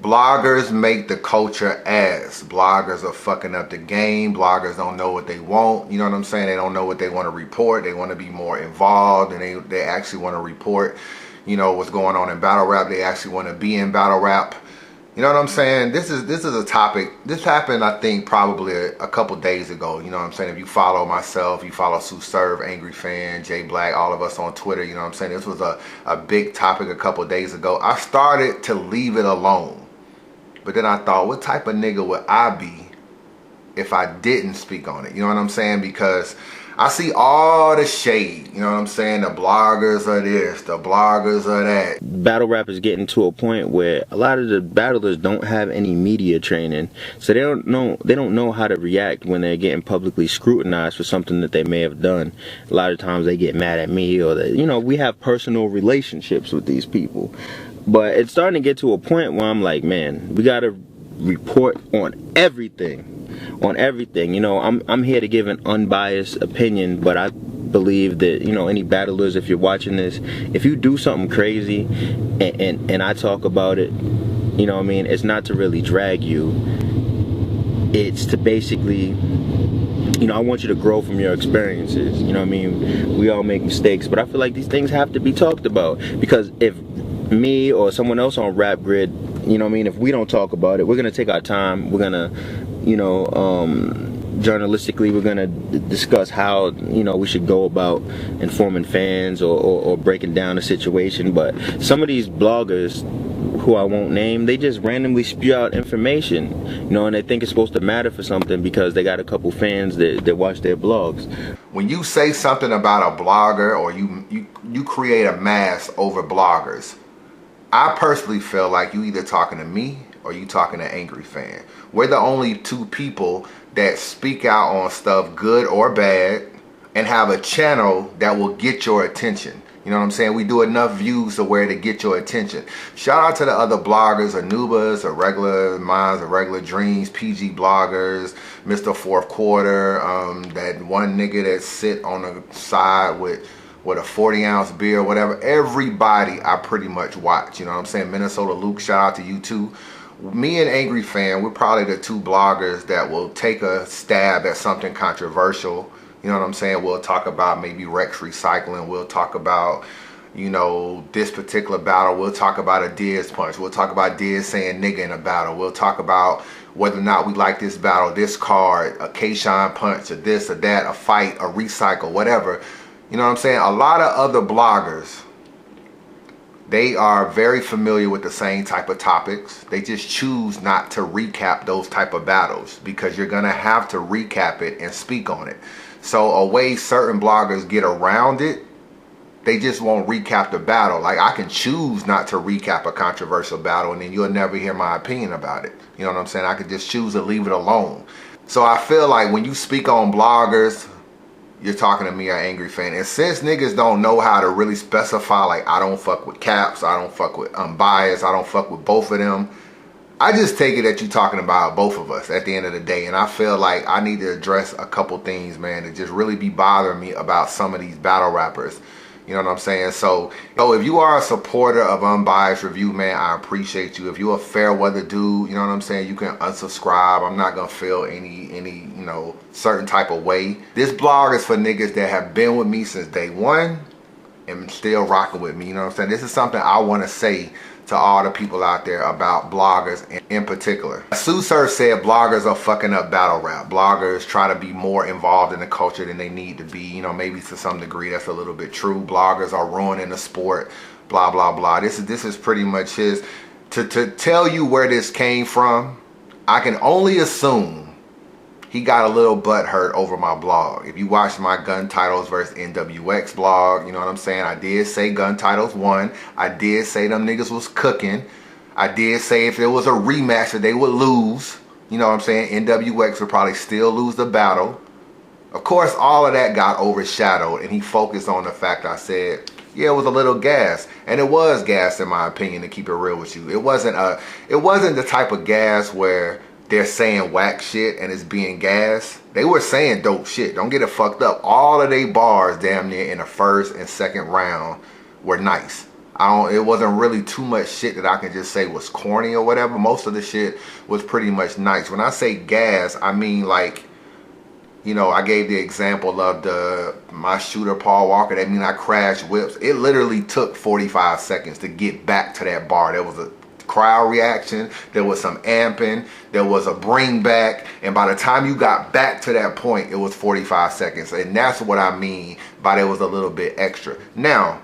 Bloggers make the culture ass. Bloggers are fucking up the game. Bloggers don't know what they want. You know what I'm saying? They don't know what they want to report. They want to be more involved, and they actually want to report, you know, what's going on in battle rap. They actually want to be in battle rap. You know what I'm saying? This is a topic. This happened, I think, probably a couple days ago. You know what I'm saying? If you follow myself, you follow Sue Serve, Angry Fan, Jay Black, all of us on Twitter, you know what I'm saying? This was a big topic a couple days ago. I started to leave it alone. But then I thought, what type of nigga would I be if I didn't speak on it? You know what I'm saying? Because I see all the shade. You know what I'm saying? The bloggers are this, the bloggers are that. Battle rap is getting to a point where a lot of the battlers don't have any media training, so they don't know how to react when they're getting publicly scrutinized for something that they may have done. A lot of times they get mad at me, or that, you know, we have personal relationships with these people. But it's starting to get to a point where I'm like, man, we gotta report on everything. You know, I'm here to give an unbiased opinion, but I believe that, you know, any battlers, if you're watching this, if you do something crazy and I talk about it, you know what I mean, it's not to really drag you. It's to basically, you know, I want you to grow from your experiences. You know what I mean? We all make mistakes, but I feel like these things have to be talked about, because if me or someone else on Rap Grid, you know what I mean, if we don't talk about it, we're gonna take our time. We're gonna, you know, journalistically, we're gonna discuss how, you know, we should go about informing fans or breaking down a situation. But some of these bloggers, who I won't name, they just randomly spew out information, you know, and they think it's supposed to matter for something because they got a couple fans that watch their blogs. When you say something about a blogger, or you create a mass over bloggers, I personally feel like you either talking to me or you talking to Angry Fan. We're the only two people that speak out on stuff, good or bad, and have a channel that will get your attention. You know what I'm saying? We do enough views to where to get your attention. Shout out to the other bloggers, Anubas, or regular minds, or regular dreams, PG bloggers, Mr. Fourth Quarter, that one nigga that sit on the side with a 40-ounce beer or whatever. Everybody I pretty much watch. You know what I'm saying? Minnesota Luke, shout out to you too. Me and Angry Fan, we're probably the two bloggers that will take a stab at something controversial. You know what I'm saying? We'll talk about maybe Rex recycling. We'll talk about, you know, this particular battle. We'll talk about a Diz punch. We'll talk about Diz saying nigga in a battle. We'll talk about whether or not we like this battle, this card, a K-Shine punch, or this or that, a fight, a recycle, whatever. You know what I'm saying? A lot of other bloggers, they are very familiar with the same type of topics. They just choose not to recap those type of battles, because you're going to have to recap it and speak on it. So a way certain bloggers get around it, they just won't recap the battle. Like, I can choose not to recap a controversial battle, and then you'll never hear my opinion about it. You know what I'm saying? I could just choose to leave it alone. So I feel like when you speak on bloggers, you're talking to me, an Angry Fan. And since niggas don't know how to really specify, like, I don't fuck with Caps, I don't fuck with Unbias, I don't fuck with both of them, I just take it that you're talking about both of us at the end of the day. And I feel like I need to address a couple things, man, that just really be bothering me about some of these battle rappers. You know what I'm saying? So if you are a supporter of Unbiased Review, man, I appreciate you. If you're a fair weather dude, you know what I'm saying, you can unsubscribe. I'm not gonna feel any you know, certain type of way. This blog is for niggas that have been with me since day one and still rocking with me. You know what I'm saying? This is something I want to say to all the people out there about bloggers in particular. Sue Surf said bloggers are fucking up battle rap. Bloggers try to be more involved in the culture than they need to be. You know, maybe to some degree that's a little bit true. Bloggers are ruining the sport, blah, blah, blah. This is pretty much his. To tell you where this came from, I can only assume he got a little butt hurt over my blog. If you watch my Gun Titles versus NWX blog, you know what I'm saying? I did say Gun Titles won. I did say them niggas was cooking. I did say if there was a rematch that they would lose. You know what I'm saying? NWX would probably still lose the battle. Of course, all of that got overshadowed, and he focused on the fact I said, yeah, it was a little gas. And it was gas, in my opinion, to keep it real with you. It wasn't the type of gas where they're saying whack shit and it's being gas. They were saying dope shit. Don't get it fucked up. All of they bars damn near in the first and second round were nice. It wasn't really too much shit that I can just say was corny or whatever. Most of the shit was pretty much nice. When I say gas, I mean like, you know, I gave the example of my shooter Paul Walker. That mean I crashed whips. It literally took 45 seconds to get back to that bar. There was a crowd reaction, there was some amping, there was a bring back, and by the time you got back to that point, it was 45 seconds. And that's what I mean by there was a little bit extra. Now,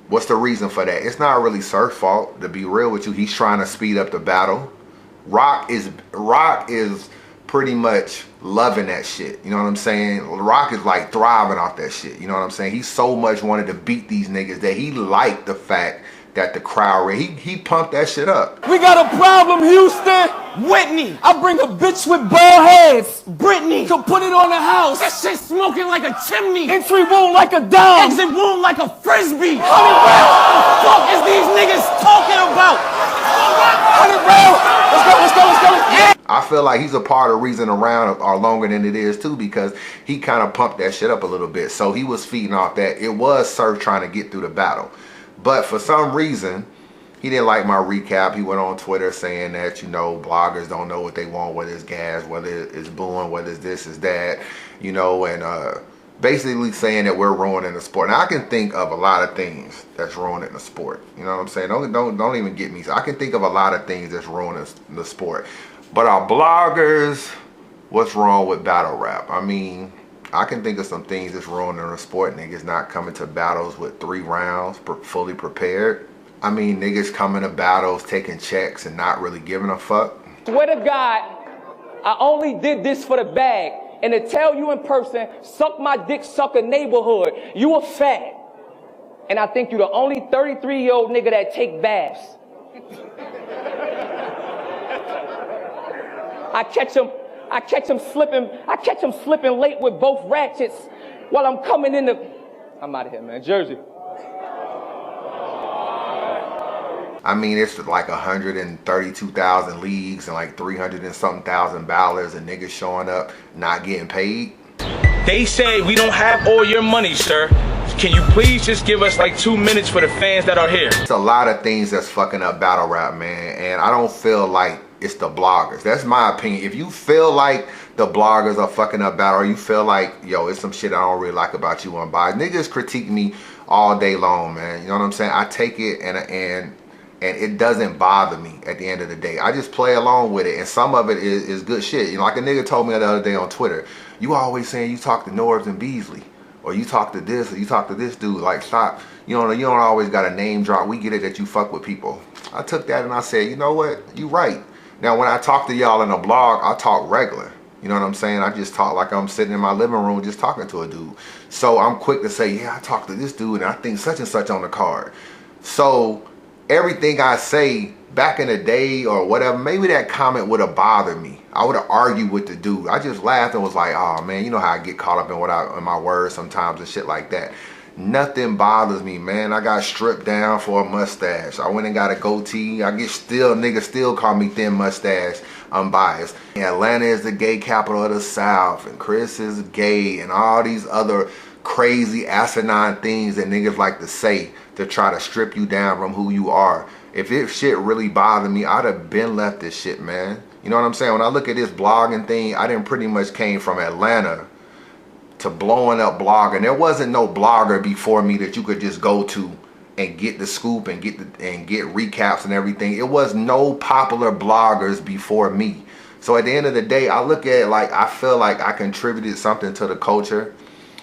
what's the reason for that? It's not really Surf's fault, to be real with you. He's trying to speed up the battle. Rock is pretty much loving that shit. You know what I'm saying? Rock is like thriving off that shit. You know what I'm saying? He so much wanted to beat these niggas that he liked the fact that the crowd, he pumped that shit up. We got a problem, Houston. Whitney. I bring a bitch with bald heads. Brittany. Could put it on the house. That shit smoking like a chimney. Entry wound like a dime. Exit wound like a frisbee. 100 rounds. What the fuck is these niggas talking about? 100 rounds. Let's go. Yeah. I feel like he's a part of reason around are longer than it is too, because he kind of pumped that shit up a little bit. So he was feeding off that. It was Surf trying to get through the battle. But for some reason, he didn't like my recap. He went on Twitter saying that, you know, bloggers don't know what they want, whether it's gas, whether it's booing, whether it's this, is that, you know, and basically saying that we're ruining the sport. Now, I can think of a lot of things that's ruining the sport. You know what I'm saying? Don't even get me. So I can think of a lot of things that's ruining the sport. But our bloggers, what's wrong with battle rap? I mean, I can think of some things that's ruining the sport. Niggas not coming to battles with 3 rounds fully prepared. I mean, niggas coming to battles taking checks and not really giving a fuck. Swear to God, I only did this for the bag. And to tell you in person, suck my dick, sucker neighborhood, you a fag. And I think you the only 33-year-old nigga that take baths. I catch him slipping late with both ratchets while I'm coming in the... I'm out of here, man. Jersey. I mean, it's like 132,000 leagues and like 300 and something thousand ballers and niggas showing up not getting paid. They say we don't have all your money, sir. Can you please just give us like 2 minutes for the fans that are here? It's a lot of things that's fucking up battle rap, man. And I don't feel like it's the bloggers. That's my opinion. If you feel like the bloggers are fucking up battle, or you feel like, yo, it's some shit I don't really like about you, Unbias. Niggas critique me all day long, man. You know what I'm saying? I take it and it doesn't bother me at the end of the day. I just play along with it, and some of it is good shit. You know, like a nigga told me the other day on Twitter, you always saying you talk to Norbs and Beasley, or you talk to this, or you talk to this dude. Like, stop. You know, you don't always got a name drop. We get it that you fuck with people. I took that and I said, you know what? You right. Now, when I talk to y'all in a blog, I talk regular. You know what I'm saying? I just talk like I'm sitting in my living room just talking to a dude. So I'm quick to say, yeah, I talked to this dude and I think such and such on the card. So everything I say back in the day or whatever, maybe that comment would have bothered me. I would have argued with the dude. I just laughed and was like, oh man, you know how I get caught up in my words sometimes and shit like that. Nothing bothers me, man. I got stripped down for a mustache. I went and got a goatee. Niggas still call me Thin Mustache Unbiased. Atlanta is the gay capital of the South, and Chris is gay, and all these other crazy asinine things that niggas like to say to try to strip you down from who you are. If shit really bothered me, I'd have been left this shit, man. You know what I'm saying? When I look at this blogging thing, I didn't pretty much came from Atlanta to blowing up blogging. There wasn't no blogger before me that you could just go to and get the scoop and get recaps and everything. It was no popular bloggers before me. So at the end of the day, I look at it like I feel like I contributed something to the culture.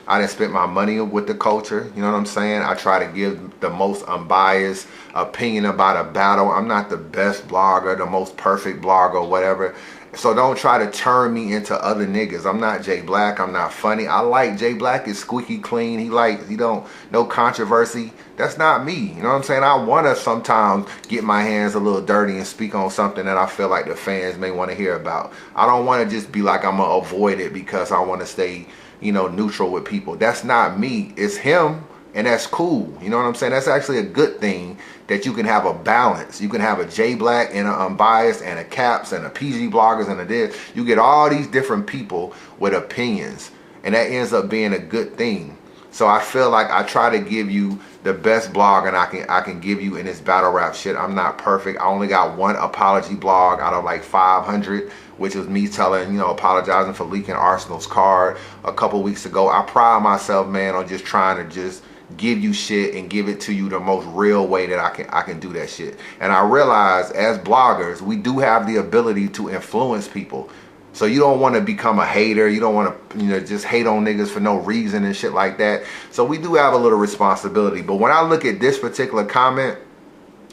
I didn't spend my money with the culture. You know what I'm saying? I try to give the most unbiased opinion about a battle. I'm not the best blogger, the most perfect blogger, whatever. So don't try to turn me into other niggas. I'm not Jay Black. I'm not funny. I like Jay Black is squeaky clean. He don't, no controversy. That's not me. You know what I'm saying? I want to sometimes get my hands a little dirty and speak on something that I feel like the fans may want to hear about. I don't want to just be like I'm going to avoid it because I want to stay, you know, neutral with people. That's not me. It's him. And that's cool. You know what I'm saying? That's actually a good thing that you can have a balance. You can have a J Black and an Unbiased and a Caps and a PG bloggers and a this. You get all these different people with opinions. And that ends up being a good thing. So I feel like I try to give you the best blog and I can give you in this battle rap shit. I'm not perfect. I only got one apology blog out of like 500, which was me telling, you know, apologizing for leaking Arsenal's card a couple weeks ago. I pride myself, man, on just trying to just give you shit and give it to you the most real way that I can do that shit. And I realize as bloggers, we do have the ability to influence people. So you don't want to become a hater. You don't want to, you know, just hate on niggas for no reason and shit like that. So we do have a little responsibility. But when I look at this particular comment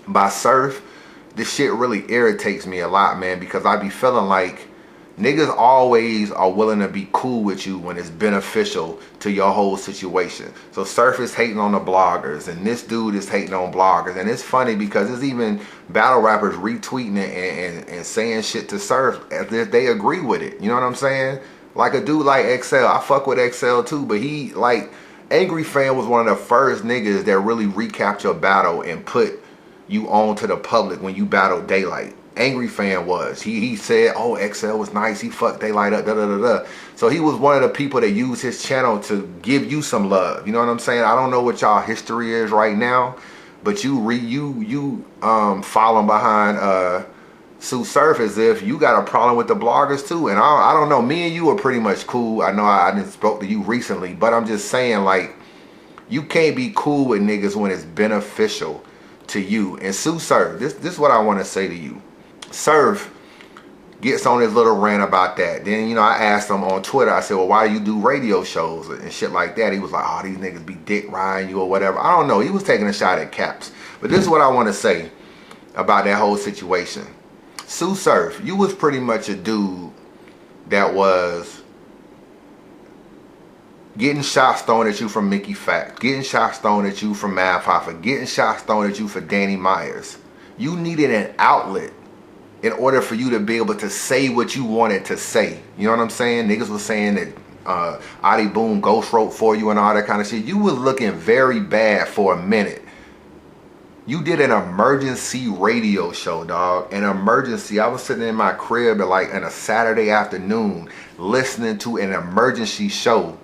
by Surf, this shit really irritates me a lot, man, because I be feeling like niggas always are willing to be cool with you when it's beneficial to your whole situation. So Surf is hating on the bloggers, and this dude is hating on bloggers. And it's funny because there's even battle rappers retweeting it and saying shit to Surf as if they agree with it. You know what I'm saying? Like a dude like XL. I fuck with XL too, but he, like, Angry Fan was one of the first niggas that really recapped your battle and put you on to the public when you battled Daylight. Angry Fan was. He said, oh, XL was nice. He fucked Daylight up, da da da da. So he was one of the people that used his channel to give you some love. You know what I'm saying? I don't know what y'all history is right now, but you following behind Sue Surf as if you got a problem with the bloggers too. And I don't know. Me and you are pretty much cool. I know I didn't spoke to you recently, but I'm just saying, like, you can't be cool with niggas when it's beneficial to you. And Sue Surf, this is what I want to say to you. Surf gets on his little rant about that. Then, you know, I asked him on Twitter, I said, well, why do you do radio shows and shit like that? He was like, oh, these niggas be dick riding you or whatever. I don't know. He was taking a shot at Caps. But this is what I want to say about that whole situation. Sue Surf, you was pretty much a dude that was getting shots thrown at you from Mickey Fact, getting shots thrown at you from Mav Hoffa, getting shots thrown at you for Danny Myers. You needed an outlet in order for you to be able to say what you wanted to say. You know what I'm saying? Niggas was saying that Adi Boom ghost wrote for you and all that kind of shit. You was looking very bad for a minute. You did an emergency radio show, dog. An emergency. I was sitting in my crib at like on a Saturday afternoon listening to an emergency show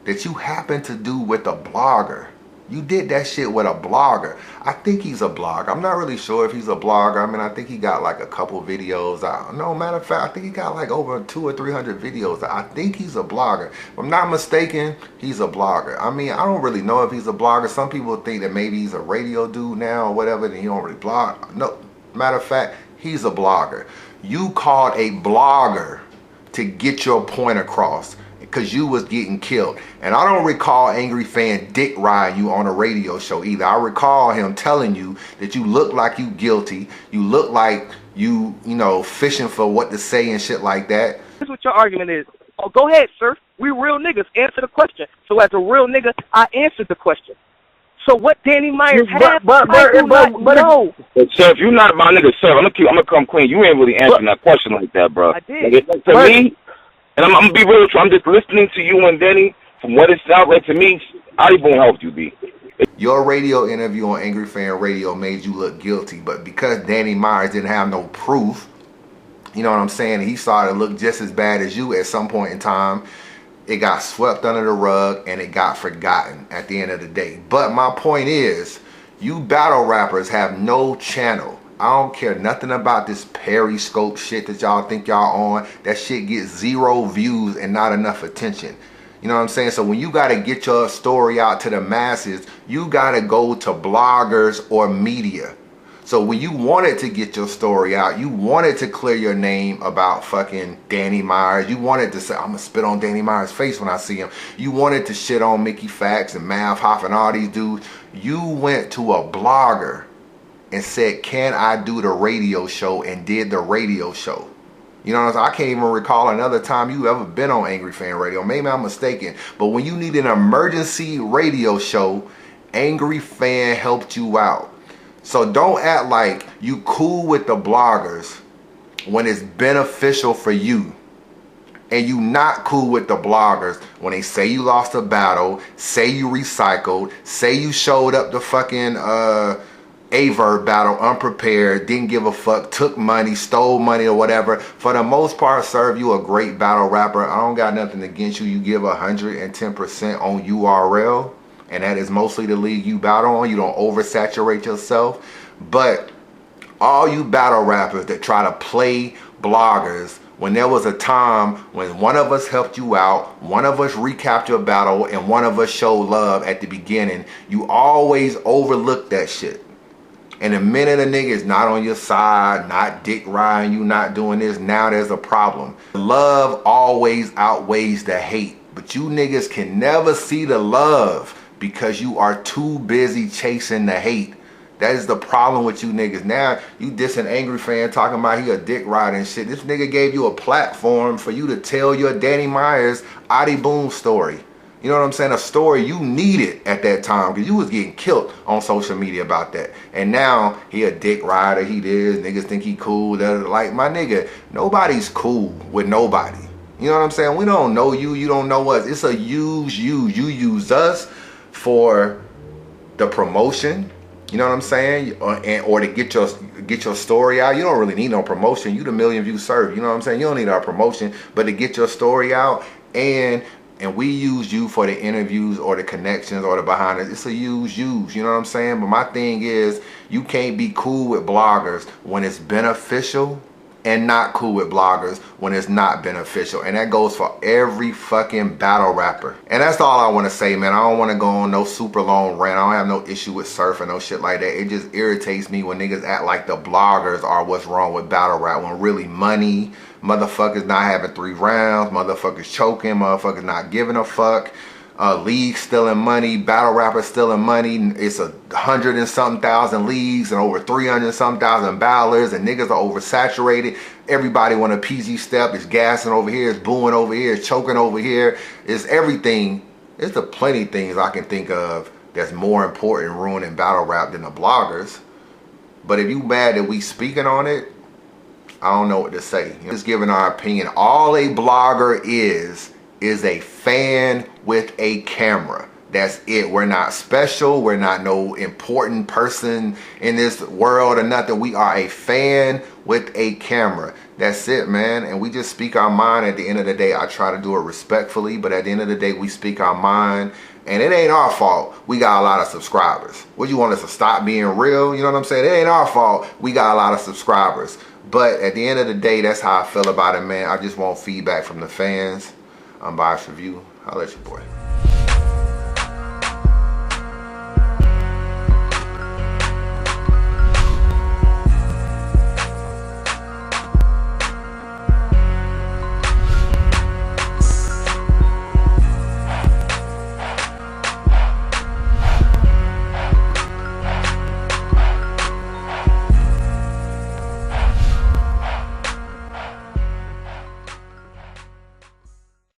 that you happened to do with a blogger. You did that shit with a blogger. I think he's a blogger. I'm not really sure if he's a blogger. I mean, I think he got like a couple videos out. No, matter of fact, I think he got like over 200 or 300 videos out. I think he's a blogger. If I'm not mistaken, he's a blogger. I mean, I don't really know if he's a blogger. Some people think that maybe he's a radio dude now or whatever, and he don't really blog. No, matter of fact, he's a blogger. You called a blogger to get your point across, because you was getting killed. And I don't recall Angry Fan dick riding you on a radio show either. I recall him telling you that you look like you guilty. You look like you know, fishing for what to say and shit like that. This is what your argument is. Oh, go ahead, sir. We real niggas. Answer the question. So as a real nigga, I answered the question. So what Danny Myers had, I do not know. Sir, if you're not my nigga, sir, I'm gonna come clean. You ain't really answering that question like that, bro. I did. Like, to me, and I'm gonna be real with you. I'm just listening to you and Denny. From what it sounds like to me, I even helped you, B. Your radio interview on Angry Fan Radio made you look guilty, but because Danny Myers didn't have no proof, you know what I'm saying, he started to look just as bad as you at some point in time. It got swept under the rug and it got forgotten at the end of the day. But my point is, you battle rappers have no channel. I don't care nothing about this Periscope shit that y'all think y'all on. That shit gets 0 views and not enough attention. You know what I'm saying? So when you got to get your story out to the masses, you got to go to bloggers or media. So when you wanted to get your story out, you wanted to clear your name about fucking Danny Myers. You wanted to say, I'm going to spit on Danny Myers' face when I see him. You wanted to shit on Mickey Fax and Mav Hoff and all these dudes. You went to a blogger and said, can I do the radio show, and did the radio show. You know what I'm saying? I can't even recall another time you ever been on Angry Fan Radio. Maybe I'm mistaken. But when you need an emergency radio show, Angry Fan helped you out. So don't act like you cool with the bloggers when it's beneficial for you. And you not cool with the bloggers when they say you lost a battle, say you recycled, say you showed up to fucking a verb battle, unprepared, didn't give a fuck, took money, stole money or whatever, for the most part, serve you a great battle rapper. I don't got nothing against you. You give 110% on URL, and that is mostly the league you battle on. You don't oversaturate yourself. But all you battle rappers that try to play bloggers, when there was a time when one of us helped you out, one of us recapped your battle, and one of us showed love at the beginning, you always overlook that shit. And the minute a nigga is not on your side, not dick riding you, not doing this, now there's a problem. Love always outweighs the hate. But you niggas can never see the love because you are too busy chasing the hate. That is the problem with you niggas. Now you diss an angry fan talking about he a dick rider and shit. This nigga gave you a platform for you to tell your Danny Myers Adi Boom story. You know what I'm saying? A story you needed at that time because you was getting killed on social media about that. And now he a dick rider, he this, niggas think he cool. Like, my nigga, nobody's cool with nobody. You know what I'm saying? We don't know you, you don't know us. It's a use you. You use us for the promotion. You know what I'm saying? Or to get your story out. You don't really need no promotion. You the million views served. You know what I'm saying? You don't need our promotion, but to get your story out, and we use you for the interviews or the connections or the behind it. It's a use. You know what I'm saying? But my thing is, you can't be cool with bloggers when it's beneficial, and not cool with bloggers when it's not beneficial. And that goes for every fucking battle rapper. And that's all I want to say, man. I don't want to go on no super long rant. I don't have no issue with surf or no shit like that. It just irritates me when niggas act like the bloggers are what's wrong with battle rap, when really money, motherfuckers not having 3 rounds, motherfuckers choking, motherfuckers not giving a fuck, leagues stealing money, battle rappers stealing money. It's 100 and something thousand leagues and over 300 and something thousand battlers, and niggas are oversaturated. Everybody want a PG step. It's gassing over here, it's booing over here, it's choking over here. It's everything. It's the plenty things I can think of that's more important ruining battle rap than the bloggers. But if you mad that we speaking on it, I don't know what to say. Just giving our opinion. All a blogger is a fan with a camera. That's it. We're not special. We're not no important person in this world or nothing. We are a fan with a camera. That's it, man. And we just speak our mind. At the end of the day, I try to do it respectfully, but at the end of the day, we speak our mind. And it ain't our fault we got a lot of subscribers. What, you want us to stop being real? You know what I'm saying? It ain't our fault we got a lot of subscribers. But at the end of the day, that's how I feel about it, man. I just want feedback from the fans. Unbiased review. I'll let you, boy.